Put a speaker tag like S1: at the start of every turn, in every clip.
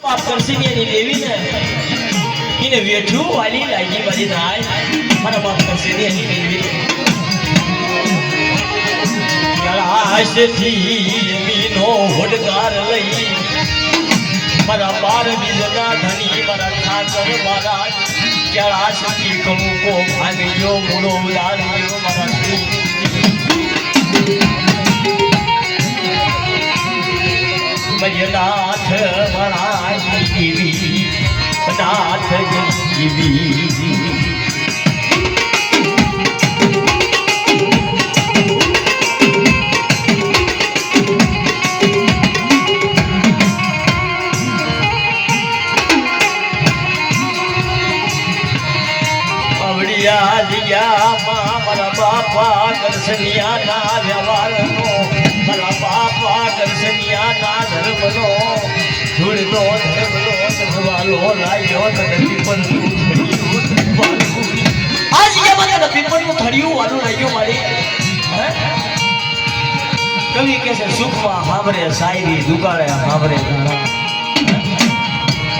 S1: બાપ કરશીની દેવી ને એને વેઠું વાલી લાગી બધી નાય મારા બાપ કરશીની દેવી ગળાશથી મીનો હોડકાર લઈ મારા બાર બીજના ધણી મારા ઠાકર મારા ગળાશથી કણુકો ભાગ્યો મૂળો ઉડાડ્યો મારા નાથ વણાઈ દેવી નાથ દેવી અવળિયા દિયામાં મારા બાપા દર્શનિયા ના વ્યવહારનો મારા બાપા દર્શનિયાના ધર્મનો ધૂળનો ધર્મનો ધર્મવાલો લાગ્યો નથી પણ આજ એમાં તને પીપળનું થળિયું વાલું લાગ્યો મારી કવિ કહે છે સુખમાં હાંભરે શાયરી દુકાળે હાંભરે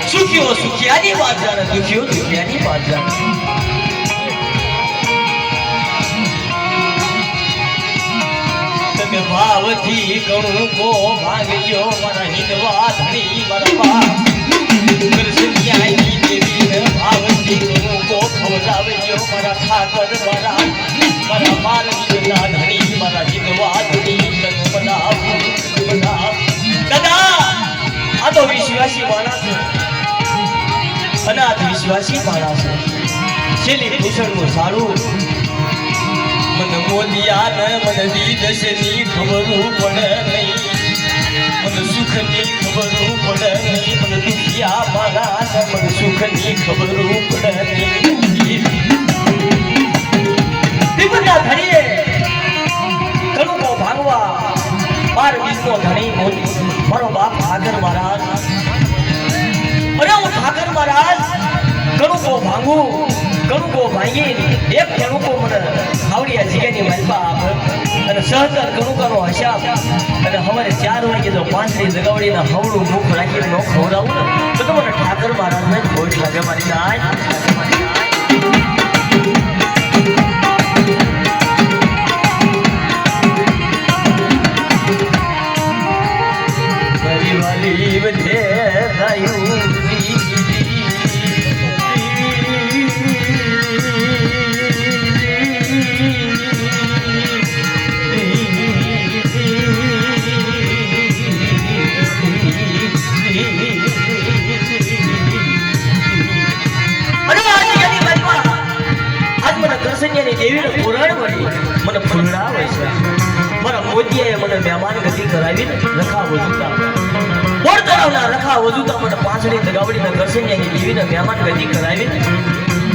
S1: સુખ્યો સુખિયાની વાત જાણે દુખ્યો દુખિયાની વાત જાણે ભાવથી ઘણું કો ભાગ્યો મારા હિંદવા ધણી મારા બાપ કૃષ્ણિયાની દેવી ભાવથી ઘણું કો ખવડાવ્યો મારા ઠાકર મારા બાર બીજના ધણી મારા હિંદવા ધણી દાદા આ તો વિશ્વાસી માણસ છે અનાથ વિશ્વાસી માણસ છે છેલ્લી ભૂષણનું સારું मन मोदिया न मन दीदश नी खबरू पड़े नहीं मन सुख नी खबरू पड़े नहीं मन दुखिया माना न मन सुख नी खबरू पड़े नहीं विपदा धड़िए कणु को भागवा बार बीजनो धणी मारो बाप ठाकर महाराज अरे वो ठाकर महाराज कणु को भांगू कणु को भांगी एक कणु को मन आवड़िया जीगानी मलबा आप અને સહતર કણુકાનો હિસાબ અને હવારે 4 વાગે જો પાંચડી જગાવડીના હવળું મુખ રાખીને નો ખવડાવું ને તો તમને ઠાકર મહારાજને ખોટ લાગે મારી નાય પરિવાલી વધે થયું દેવીને પુરાણ વળી મને ફૂલડાવે છે મારા મોદીએ મને મહેમાન ગતિ કરાવીને રખા વજુતા બોર તળાવના રખા વજુતા મને પાંચડી દગાવડીને કરસનિયાની દેવીને મહેમાન ગતિ કરાવીને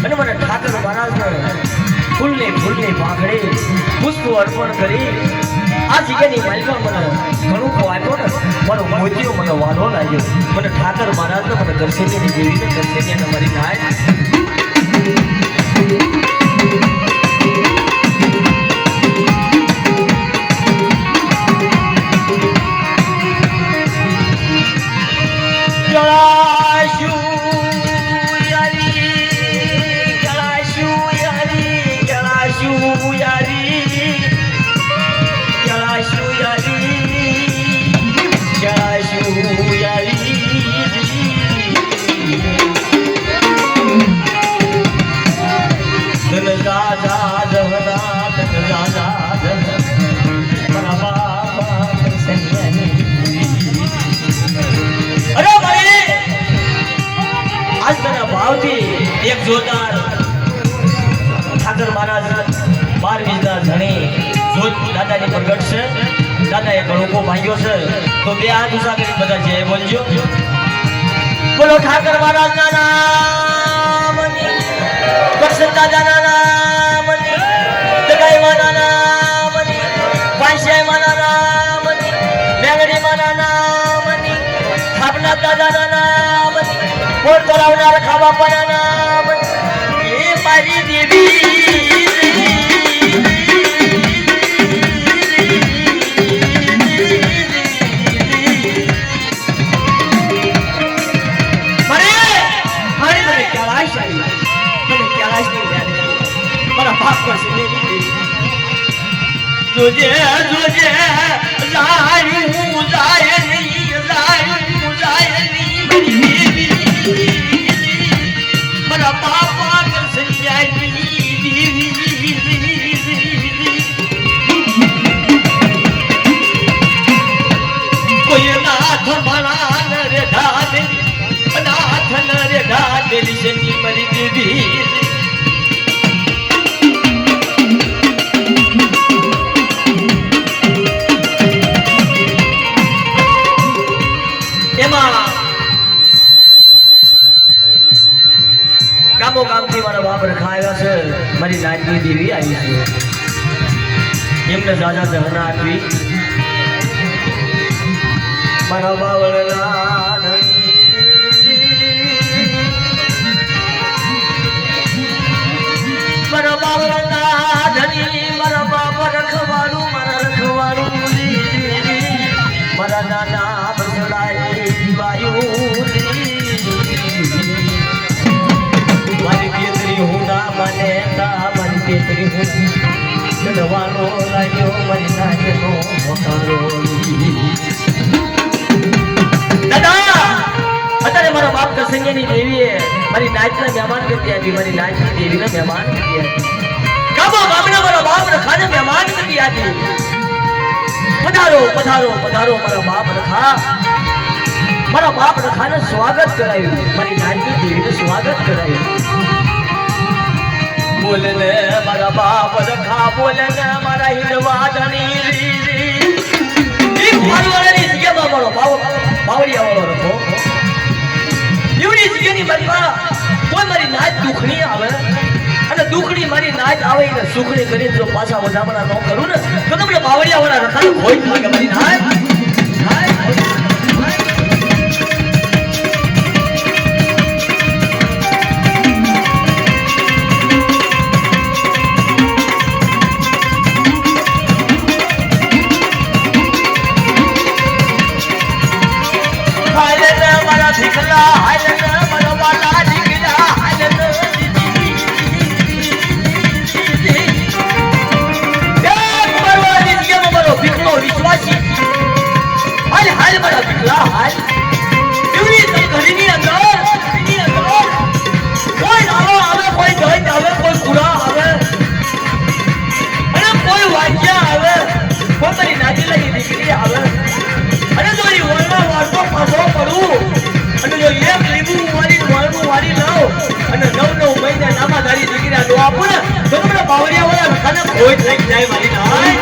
S1: અને મને ઠાકર મહારાજને ફૂલની પાંખડી પુષ્પ અર્પણ કરી આ જગ્યાની માલિકા મને ઘણું આપ્યો ને મારો મોદીઓ મને વાલો લાગ્યો મને ઠાકર મહારાજને મને કરસનિયાની દેવીને કરસનિયાને મારી નાય એક જોરદાર ઠાકર મહારાજ 12 બીજના ધણી જોત દાદાની પ્રગટ છે દાદાએ ઘણું ભાગ્યો છે તો બે હાથ ઊંચા કરી બધા જય બોલજો બોલો ઠાકર મહારાજના નામની કૃષ્ણ દાદાના નામની દગાઈ માના નામની વાંશિયાઈ માના નામની મેંગડી માના નામની થાપના દાદાના નામની બોર તળાવના રખા બાપાના નામ એ મારી દેવી જોજે જોજે જાયું જાય નહીં મારી દેવી મારા બાપા કરશે દેવી કોઈ નાથ મારા રે ઢાલે નાથ રે ઢાલે શની મારી દેવી ગામો ગામથી મારા બાપ રખાયા છે મારી નાચની દેવી આવી છે એમને દાદા દહના આપી મારા બાવળના મારા બાવળના ધણી મારા બાપ રખવાડું મારા નાના બસડાય વાયુ મારી પેતરી હું ના મને મારી પેતરી હું ચડવાનો લાગ્યો મારી નાચનો મોટારો દાદા અત્યારે મારા બાપ કસંગિયાની દેવીએ મારી નાચના મહેમાન કરતી આપી મારી નાચની દેવીને મહેમાન કરતી આપી ગામો ગામના મારા બાપ રખાને મહેમાન કરતી આપી પધારો પધારો પધારો મારા બાપ રખા મારા બાપ રખાને સ્વાગત કરાયું મારી નાચની દેવીને સ્વાગત કરાયું બોલે ને મારા બાપ રખા બોલે ને મારા હિંદવા ધણી મારવાડાની જગ્યામાં મારો બાવળિયા વાળો રખો એવડી જગ્યાની મારી કોઈ મારી નાચ દુખણી આવે અને દુખણી મારી નાચ આવે ને સુખણી કરી જો પાછા વધામણા ન કરું ને તો તમને બાવળિયા વાળા રખાને હોય જ લાગે મારી નાચ બાવળિયા વાળા રખાને કોઈ થઈ જાય મારી નાચ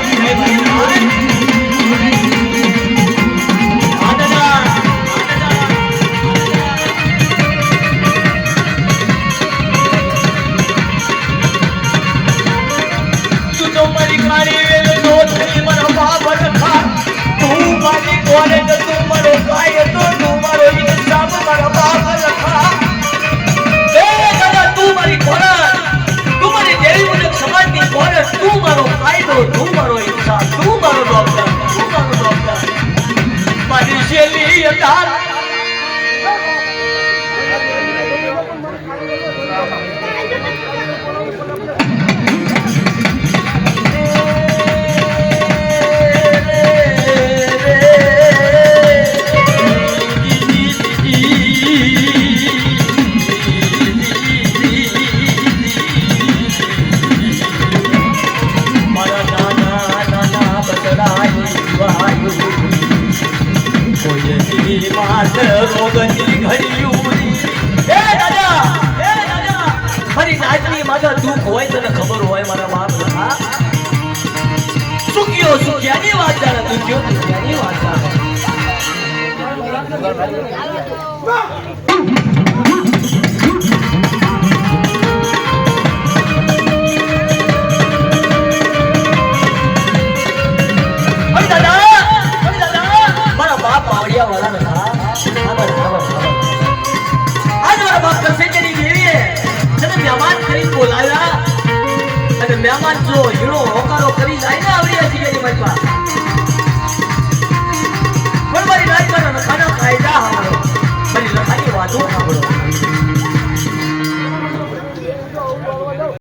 S1: તું તો મારી કાળી વેલ નો થઈ મારા બાપ રખા તું મારી કોને તો તું મારો કાય તો તું મારો ઇન્સાફ મારા બાપ રખા એ દાદા તું મારી કોને દેવી મુજબ સમાજની કોને તું મારો કાયદો તું મારો ઇન્સાફ તું મારો ડોક્ટર મારી શેલી અતાર રોગની ઘડિયું એ દાદા મારી નાચની માથા દુઃખ હોય તને ખબર હોય મારા બાપ રખા સુખ્યો સુખ્યાની વાત જાણે દુખ્યો દુખ્યાની વાત જાણે મારા બાપ બાવળિયા વાળા રખા મહેમાન કરી બોલાવ્યા અને મહેમાન જો હીરો હોકારો કરી જાય ને આવડી જગ્યાની મજબા પણ મારી રાજ મારા રખાના કાયદા સાંભળો મારી રખાની વાતો સાંભળો